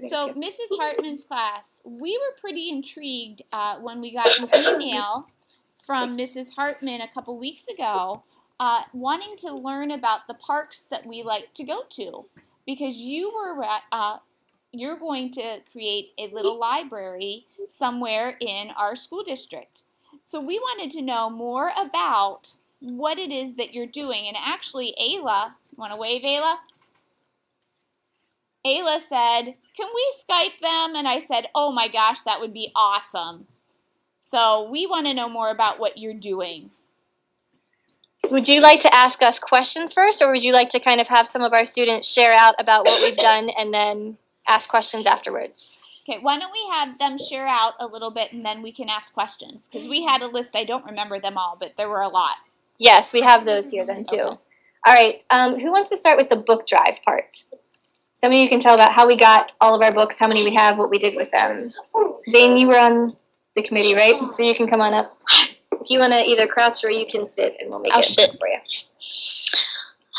So, Mrs. Hartman's class, we were pretty intrigued when we got an email from Mrs. Hartman a couple weeks ago wanting to learn about the parks that we like to go to because you're going to create a little library somewhere in our school district. So we wanted to know more about what it is that you're doing. And actually, Ayla, you want to wave, Ayla? Ayla said, can we Skype them? And I said, oh my gosh, that would be awesome. So we want to know more about what you're doing. Would you like to ask us questions first, or would you like to kind of have some of our students share out about what we've done and then ask questions afterwards? Okay, why don't we have them share out a little bit and then we can ask questions? Because we had a list, I don't remember them all, but there were a lot. Yes, we have those here then too. Okay. All right, who wants to start with the book drive part? Somebody you can tell about how we got all of our books, how many we have, what we did with them. Zane, you were on the committee, right? So you can come on up. If you want to either crouch or you can sit, and we'll make it sit for you.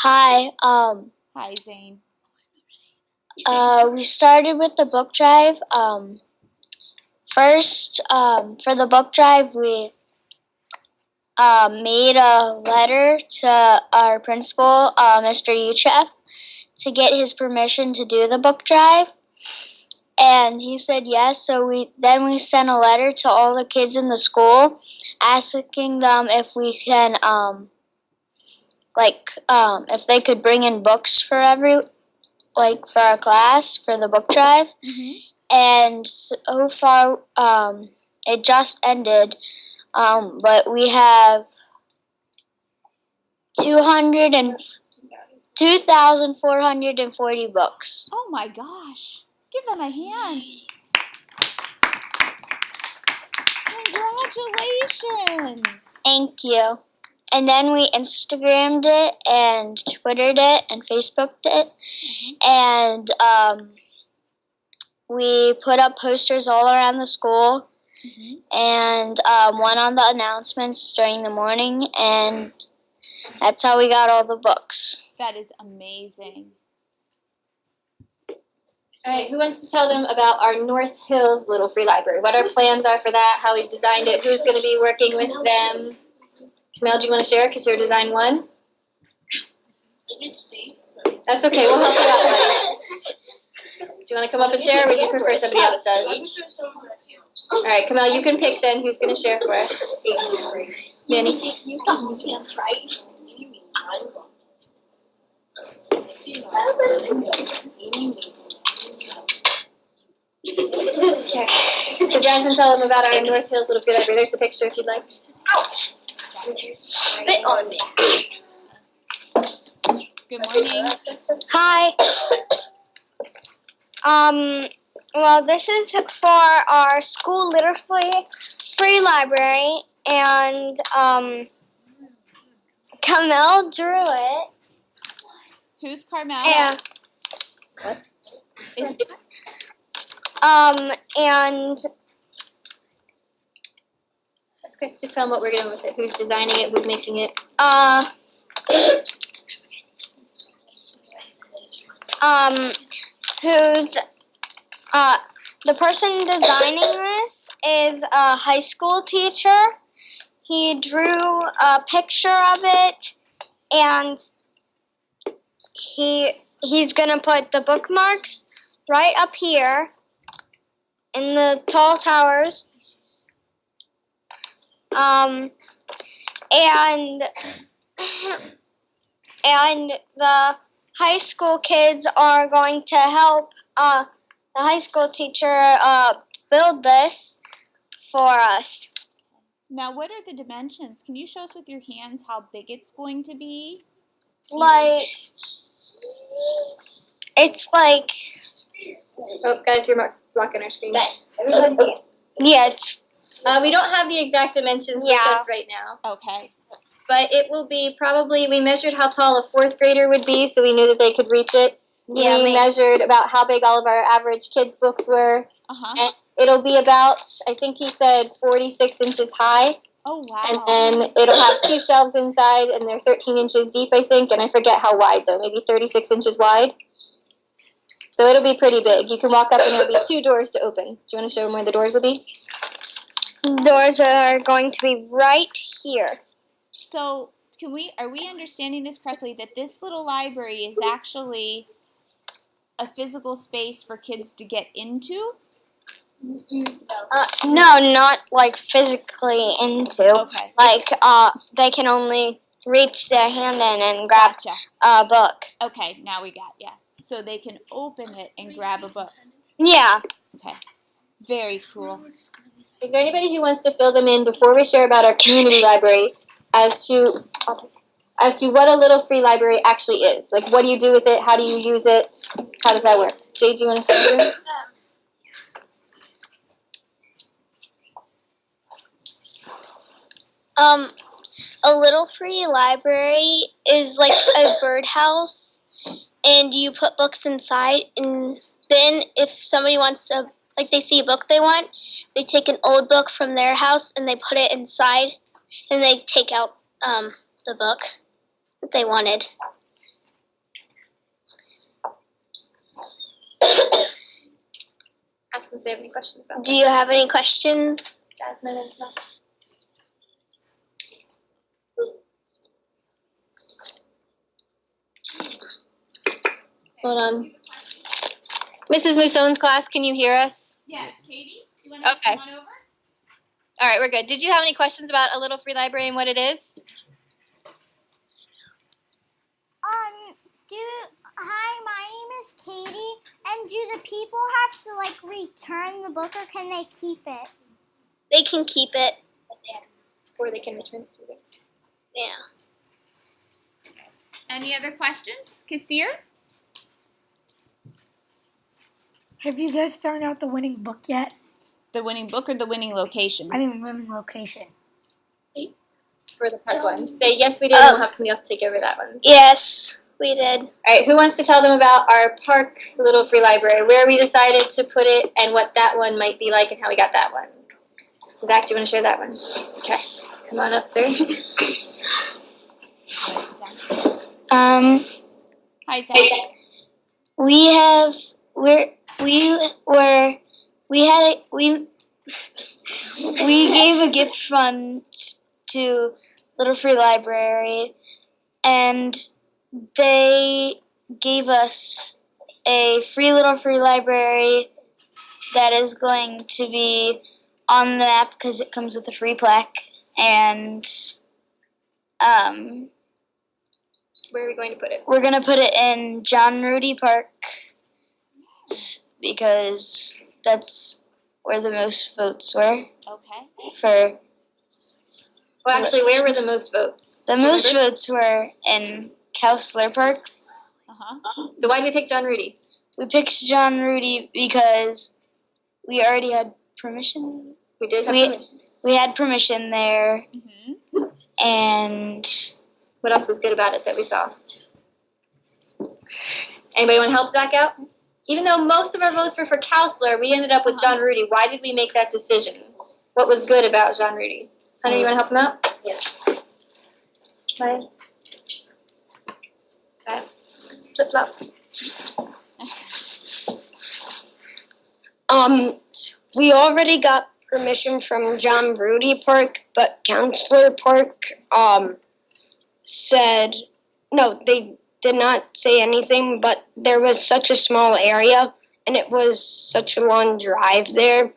Hi. Hi, Zane. We started with the book drive. First, for the book drive, we made a letter to our principal, Mr. Uchef, to get his permission to do the book drive. And he said yes, so we sent a letter to all the kids in the school asking them if we can, if they could bring in books for for our class, for the book drive. Mm-hmm. And so far, it just ended, but we have 2,440 books. Oh my gosh. Give them a hand. Congratulations. Thank you. And then we Instagrammed it and Twittered it and Facebooked it. And we put up posters all around the school and one on the announcements during the morning. And that's how we got all the books. That is amazing. All right, who wants to tell them about our North Hills Little Free Library? What our plans are for that, how we've designed it, who's going to be working with them. Camille, do you want to share because you're design one? That's okay, we'll help you out, buddy. Do you want to come up and share, or would you prefer somebody else does? All right, Camille, you can pick then who's going to share for us. Yanni? Okay. So Jasmine, tell them about our North Hills Little Free Library. There's the picture if you'd like. Ouch! Spit on me. Good morning. Hi. Well, this is for our school free library, and Camille drew it. Who's Carmel? And What? and That's okay. Just tell them what we're doing with it. Who's designing it? Who's making it? Who's the person designing this is a high school teacher. He drew a picture of it, and he's gonna put the bookmarks right up here in the tall towers. And the high school kids are going to help the high school teacher build this for us. Now, what are the dimensions? Can you show us with your hands how big it's going to be? Like, it's like... Oh, guys, you're blocking our screen. Yeah, it's... We don't have the exact dimensions with us right now. Okay. But it will be probably, we measured how tall a 4th grader would be, so we knew that they could reach it. Yeah, we measured about how big all of our average kids' books were. And it'll be about, I think he said, 46 inches high. Oh, wow. And then it'll have 2 shelves inside, and they're 13 inches deep, I think. And I forget how wide, though. Maybe 36 inches wide. So it'll be pretty big. You can walk up and there'll be 2 doors to open. Do you want to show them where the doors will be? Doors are going to be right here. So are we understanding this correctly, that this little library is actually a physical space for kids to get into? No, not like physically into. Okay. Like, they can only reach their hand in and grab Gotcha. a book. Okay, now we got, So they can open it and grab a book. Yeah. Okay. Very cool. Is there anybody who wants to fill them in before we share about our community library as to what a little free library actually is? Like, what do you do with it? How do you use it? How does that work? Jay, do you want to fill in? A little free library is like a birdhouse, and you put books inside, and then if somebody wants they see a book they want, they take an old book from their house and they put it inside, and they take out the book that they wanted. Ask them if they have any questions about that. Do you have any questions? Jasmine and Mel. Hold on. Mrs. Moussone's class, can you hear us? Yes, Katie, you want to Okay. come on over? All right, we're good. Did you have any questions about a little free library and what it is? Hi, my name is Katie, and do the people have to return the book, or can they keep it? They can keep it. Or they can return it to you. Yeah. Any other questions? Kassir? Have you guys found out the winning book yet? The winning book or the winning location? I mean, winning location. For the part one. Say, yes, we did, and we'll have somebody else take over that one. Yes, we did. All right, who wants to tell them about our park little free library, where we decided to put it, and what that one might be like, and how we got that one? Zach, do you want to share that one? Okay, come on up, sir. Hi, Zach. We gave a gift fund to Little Free Library, and they gave us a free Little Free Library that is going to be on the app because it comes with a free plaque, and Where are we going to put it? we're gonna put it in John Rudy Park because that's where the most votes were Okay. for. Well, actually, where were the most votes? The Do you most remember? votes were in Counselor Park. Uh-huh. So why did we pick John Rudy? We picked John Rudy because we already had permission. We did have We- permission. We had permission there, Mm-hmm. and What else was good about it that we saw? Anybody want to help Zach out? Even though most of our votes were for counselor, we ended up with John Rudy. Why did we make that decision? What was good about John Rudy? Hunter, you want to help him out? Yeah. Bye. Bye. Flip flop. We already got permission from John Rudy Park, but Counselor Park said no, they did not say anything, but there was such a small area and it was such a long drive there.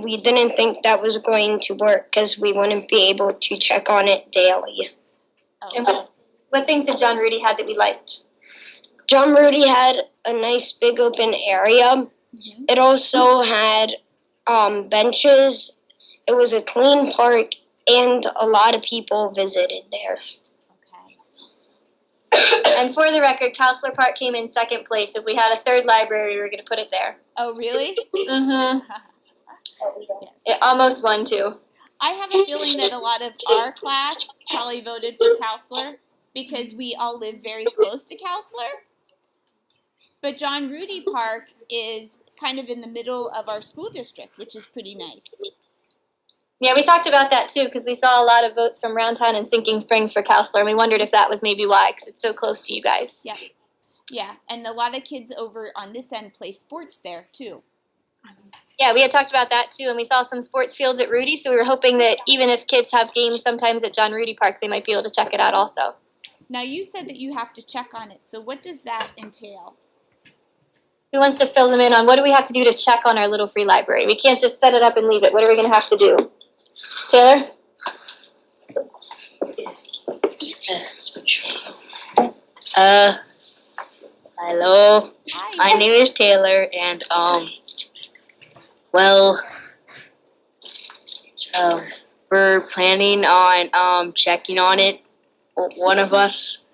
We didn't think that was going to work because we wouldn't be able to check on it daily. And what things did John Rudy have that we liked? John Rudy had a nice big open area. Mm-hmm. It also had benches. It was a clean park, and a lot of people visited there. Okay. And for the record, Counselor Park came in second place. If we had a third library, we were going to put it there. Oh, really? Mm-hmm. Yes. It almost won, too. I have a feeling that a lot of our class probably voted for counselor because we all live very close to counselor. But John Rudy Park is kind of in the middle of our school district, which is pretty nice. Yeah, we talked about that, too, because we saw a lot of votes from Round Town and Sinking Springs for Counselor, and we wondered if that was maybe why, because it's so close to you guys. Yeah. Yeah, and a lot of kids over on this end play sports there too. Yeah, we had talked about that too, and we saw some sports fields at Rudy, so we were hoping that even if kids have games sometimes at John Rudy Park, they might be able to check it out also. Now you said that you have to check on it, so what does that entail? Who wants to fill them in on what do we have to do to check on our little free library? We can't just set it up and leave it. What are we going to have to do? Taylor? Hello. Hi. My name is Taylor, and well, we're planning on checking on it. One of us,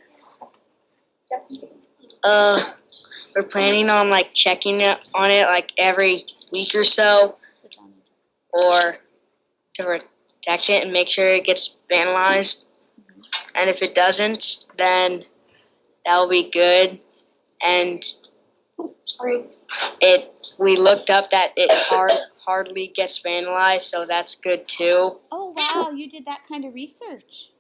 we're planning on like checking on it like every week or so, Sit down. or to protect it and make sure it gets vandalized. And if it doesn't, then that will be good. And we looked up that it hardly gets vandalized, so that's good too. Oh wow, you did that kind of research.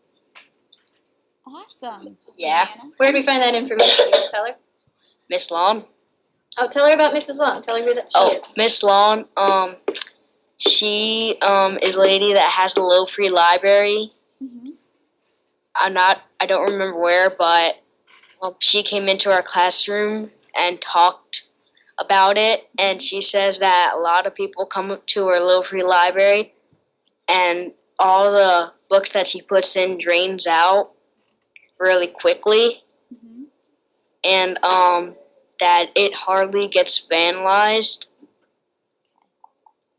Awesome. Yeah. Juliana. Where did we find that information? You want to tell her? Miss Long. Oh, tell her about Mrs. Long. Tell her who that she is. Miss Long, she is a lady that has a low free library. Mhm. I don't remember where, but she came into our classroom and talked about it, and she says that a lot of people come up to her low free library, and all the books that she puts in drains out really quickly, Mhm. and that it hardly gets vandalized.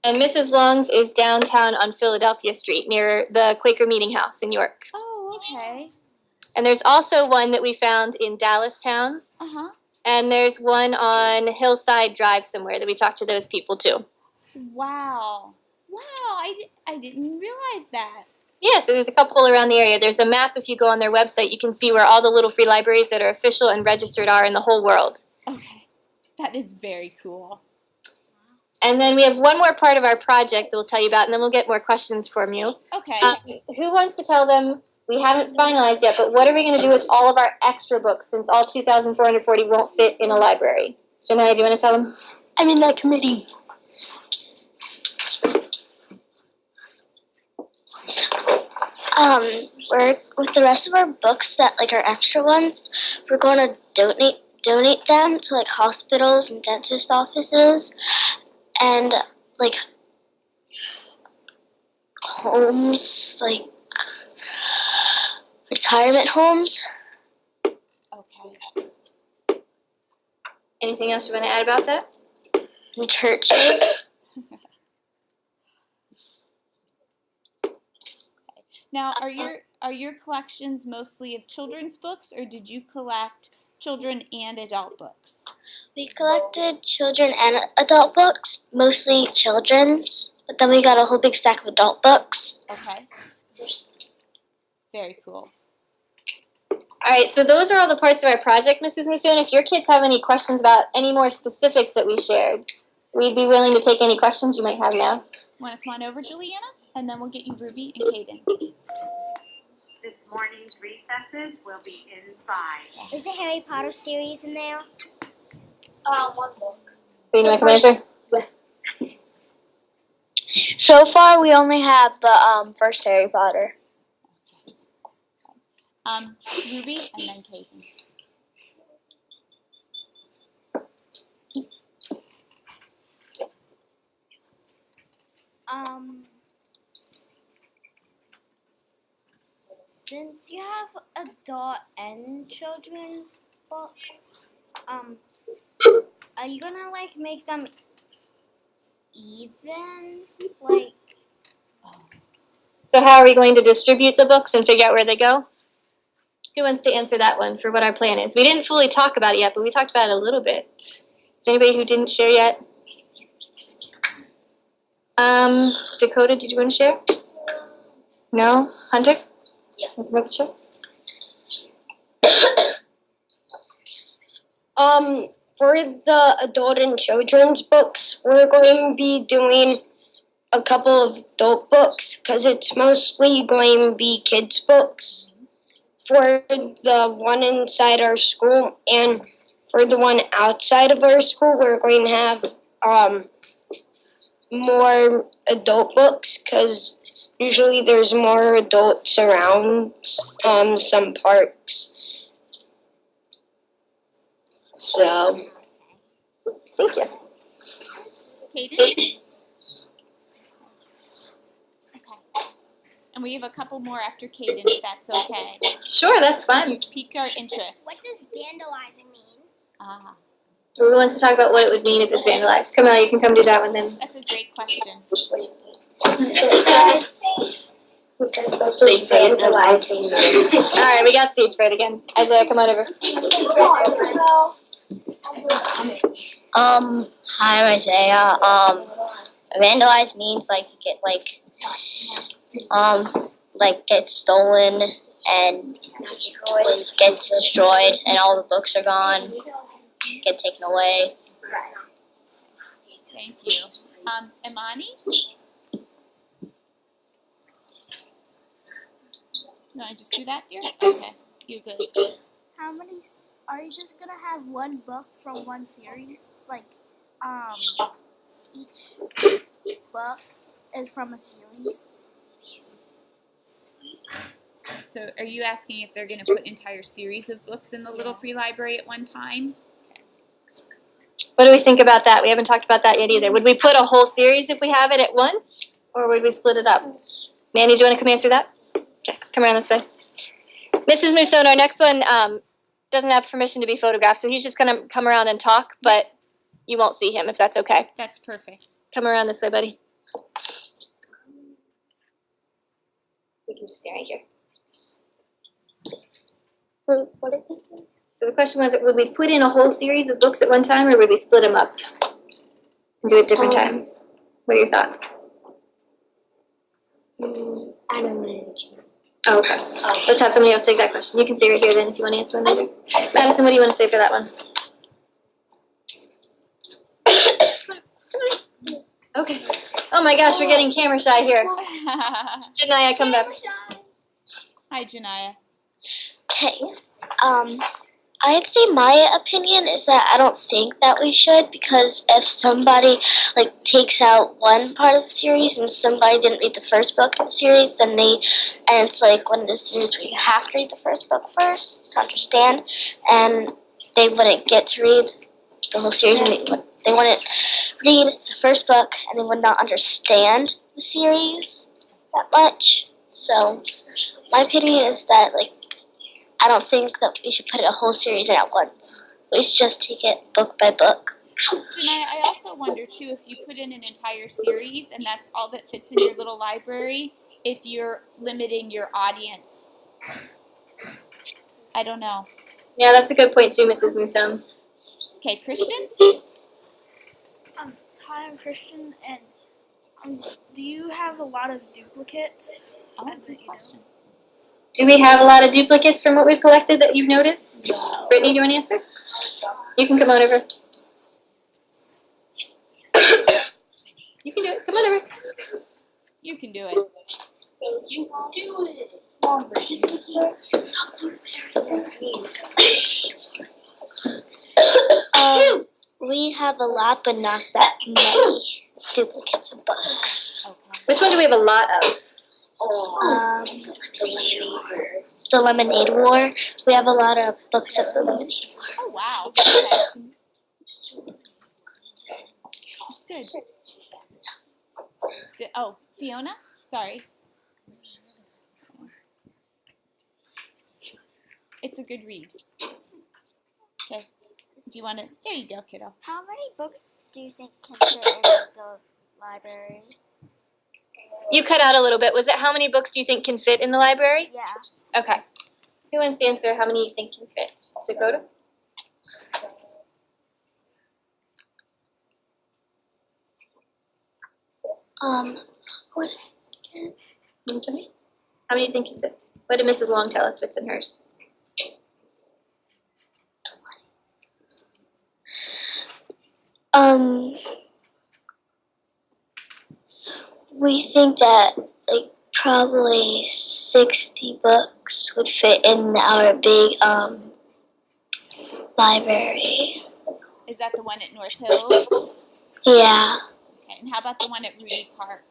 And Mrs. Long's is downtown on Philadelphia Street near the Quaker Meeting House in York. Oh, okay. And there's also one that we found in Dallastown. Uh-huh. And there's one on Hillside Drive somewhere that we talked to those people too. Wow. Wow, I didn't realize that. Yeah, so there's a couple around the area. There's a map if you go on their website. You can see where all the little free libraries that are official and registered are in the whole world. Okay. That is very cool. And then we have one more part of our project that we'll tell you about, and then we'll get more questions from you. Okay. Who wants to tell them, we haven't finalized yet, but what are we going to do with all of our extra books since all 2,440 won't fit in a library? Janai, do you want to tell them? I'm in that committee. We're with the rest of our books that like our extra ones, we're going to donate them to like hospitals and dentist offices and like homes, like retirement homes. Okay. Anything else you want to add about that? And churches. Now, are your collections mostly of children's books, or did you collect children and adult books? We collected children and adult books, mostly children's, but then we got a whole big stack of adult books. Okay. Very cool. All right, so those are all the parts of our project, Mrs. Musoon. If your kids have any questions about any more specifics that we shared, we'd be willing to take any questions you might have now. Want to come on over, Juliana? And then we'll get you Ruby and Caden. This morning's recesses will be in 5. Is the Harry Potter series in there? One book. So you know my answer? So far, we only have the first Harry Potter. Ruby and then Caden. Since you have adult and children's books, are you gonna like make them even? Like, So how are we going to distribute the books and figure out where they go? Who wants to answer that one for what our plan is? We didn't fully talk about it yet, but we talked about it a little bit. Is there anybody who didn't share yet? Dakota, did you want to share? No? Hunter? Yeah. Want to share? For the adult and children's books, we're going to be doing a couple of adult books because it's mostly going to be kids' books for the one inside our school, and for the one outside of our school, we're going to have more adult books because usually there's more adults around some parks. So, Thank you. Kaden? Okay. And we have a couple more after Kaden, if that's okay. Sure, that's fine. You've piqued our interest. What does vandalizing mean? Ah, Who wants to talk about what it would mean if it's vandalized? Come on, you can come do that one then. that's a great question. stage vandalizing. All right, we got stage fright again. Isaiah, come on over. Hi, I'm Isaiah. Vandalize means like you get get stolen and gets destroyed, and all the books are gone, get taken away. Thank you. Imani? You want to just do that, dear? Okay, you're good. How many? Are you just gonna have one book from one series? Like, each book is from a series. So are you asking if they're going to put entire series of books in the Little Free Library at one time? What do we think about that? We haven't talked about that yet either. Would we put a whole series if we have it at once? Or would we split it up? Manny, do you want to come answer that? Okay, come around this way. Mrs. Musone, our next one doesn't have permission to be photographed, so he's just going to come around and talk, but you won't see him if that's okay. That's perfect. Come around this way, buddy. We can just stand right here. What did they say? So the question was, would we put in a whole series of books at one time, or would we split them up and do it different times? What are your thoughts? I don't know. Oh, okay. Let's have somebody else take that question. You can stay right here then if you want to answer one later. Madison, what do you want to say for that one? Okay. Oh my gosh, we're getting camera shy here. Janaya, come back. Hi, Janaya. Okay. I'd say my opinion is that I don't think that we should, because if somebody like takes out one part of the series and somebody didn't read the first book in the series, then and it's like one of the series where you have to read the first book first to understand, and they wouldn't get to read the whole series, and they wouldn't read the first book, and they would not understand the series that much. So my opinion is that I don't think that we should put a whole series in at once. We should just take it book by book. Janaya, I also wonder, too, if you put in an entire series and that's all that fits in your little library, if you're limiting your audience. I don't know. Yeah, that's a good point too, Mrs. Musone. Okay, Christian? Hi, I'm Christian, and do you have a lot of duplicates? Oh, good question. Do we have a lot of duplicates from what we've collected that you've noticed? Brittany, do you want to answer? You can come on over. You can do it. Come on over. You can do it. We have a lot, but not that many duplicates of books. Okay. Which one do we have a lot of? The Lemonade War. We have a lot of books of the Lemonade War. Oh, wow. Okay. That's good. Oh, Fiona? Sorry. It's a good read. Okay. Do you want to? There you go, kiddo. How many books do you think can fit in the library? You cut out a little bit. Was it how many books do you think can fit in the library? Yeah. Okay. Who wants to answer how many you think can fit? Dakota? What is it again? How many do you think can fit? What did Mrs. Long tell us fits in hers? We think that probably 60 books would fit in our big library. Is that the one at North Hills? Yeah. Okay, and how about the one at Rudy Park?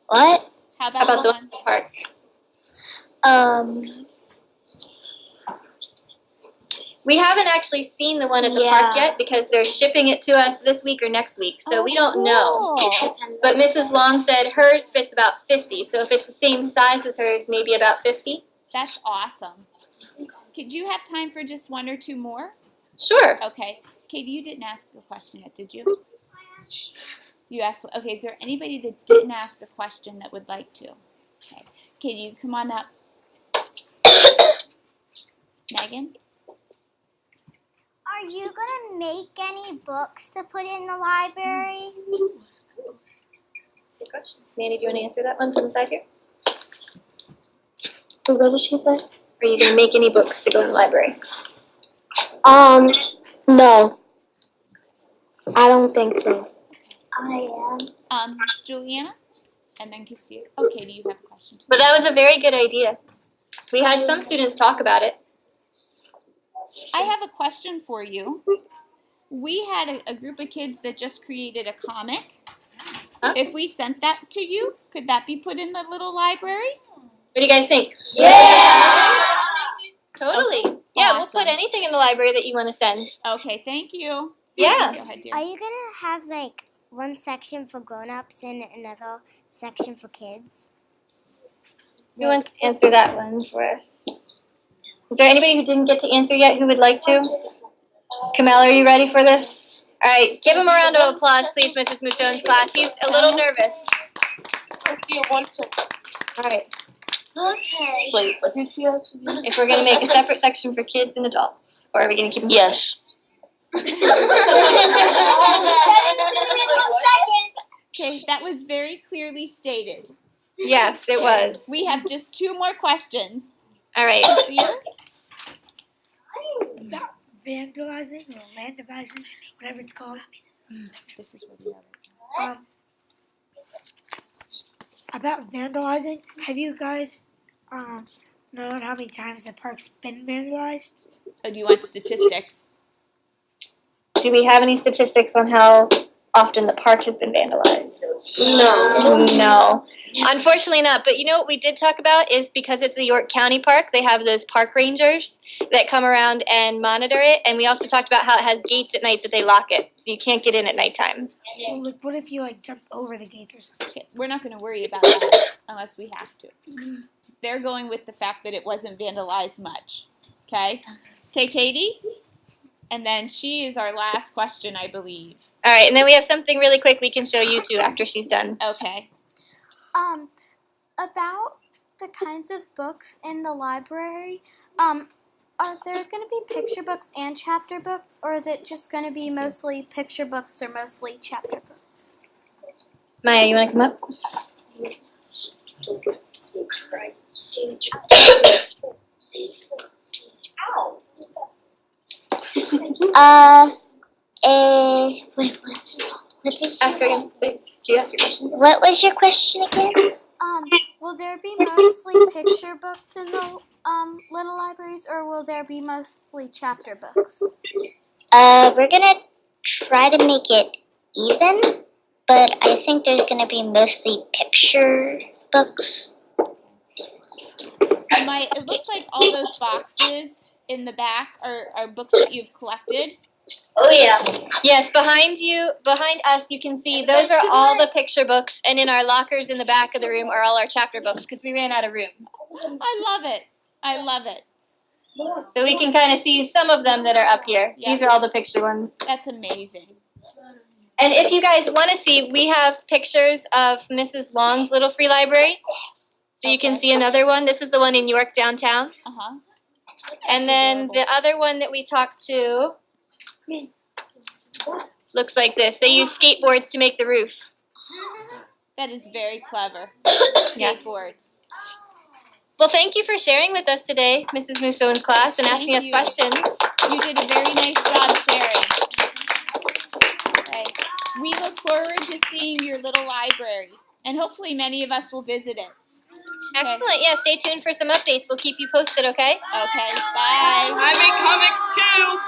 What? How How about the the one? park? We haven't actually seen the one at the park Yeah. yet because they're shipping it to us this week or next week, so we don't know. Cool. But Mrs. Long said hers fits about 50, so if it's the same size as hers, maybe about 50. That's awesome. Do you have time for just one or two more? Sure. Okay. Katie, you didn't ask a question yet, did you? You asked. Okay, is there anybody that didn't ask a question that would like to? Okay. Katie, you come on up. Megan? Are you gonna make any books to put in the library? Good question. Manny, do you want to answer that one from the side here? What did she say? Are you going to make any books to go in the library? No. I don't think so. I am. Juliana? And then Cassia. Oh, Katie, you have a question too. But that was a very good idea. We had some students talk about it. I have a question for you. We had a group of kids that just created a comic. Huh? If we sent that to you, could that be put in the little librry? What do you guys think? Yeah! Totally. Yeah, we'll Awesome. put anything in the library that you want to send. Okay, thank you. Yeah. Go ahead, dear. Are you gonna have like one section for grown-ups and another section for kids? Who wants to answer that one for us? Is there anybody who didn't get to answer yet who would like to? Kamel, are you ready for this? All right, give him a round of applause, please, Mrs. Moussone's class. He's a little nervous. All right. Okay. Wait, what did she actually do? If we're going to make a separate section for kids and adults, or are we going to keep them? Yes. Okay, that was very clearly stated. Yes, it was. We have just two more questions. All right. Cassia? About vandalizing or vandalizing, whatever it's called. This is where we are. About vandalizing, have you guys known how many times the park's been vandalized? Oh, do you want statistics? Do we have any statistics on how often the park has been vandalized? No. Unfortunately not. But you know what we did talk about is because it's a York County park, they have those park rangers that come around and monitor it. And we also talked about how it has gates at night that they lock it. So you can't get in at nighttime. Well, like, what if you jump over the gates or something? Okay, we're not going to worry about that unless we have to. They're going with the fact that it wasn't vandalized much. Okay? Okay, Katie? And then she is our last question, I believe. All right. And then we have something really quick we can show you too after she's done. Okay. About the kinds of books in the library, are there going to be picture books and chapter books, or is it just going to be mostly picture books or mostly chapter books? Maya, you want to come up? Ask her again. Say, you ask your question. What was your question again? Will there be mostly picture books in the little libraries, or will there be mostly chapter books? We're gonna try to make it even, but I think there's gonna be mostly picture books. It looks like all those boxes in the back are books that you've collected. Oh yeah. Yes, behind us, you can see those are all the picture books, and in our lockers in the back of the room are all our chapter books because we ran out of room. I love it. I love it. So we can kind of see some of them that are up here. Yeah. These are all the picture ones. That's amazing. And if you guys want to see, we have pictures of Mrs. Long's little free library. So you can see another one. This is the one in York downtown. Uh-huh. And then the other one that we talked to looks like this. They use skateboards to make the roof. That is very clever. Yeah. Skateboards. Well, thank you for sharing with us today, Mrs. Moussone's class, and asking us Thank you. questions. You did a very nice job sharing. Okay. We look forward to seeing your little library, and hopefully many of us will visit it. Okay. Excellent. Yeah, stay tuned for some updates. We'll keep you posted, okay? Okay. Bye. I make comics too.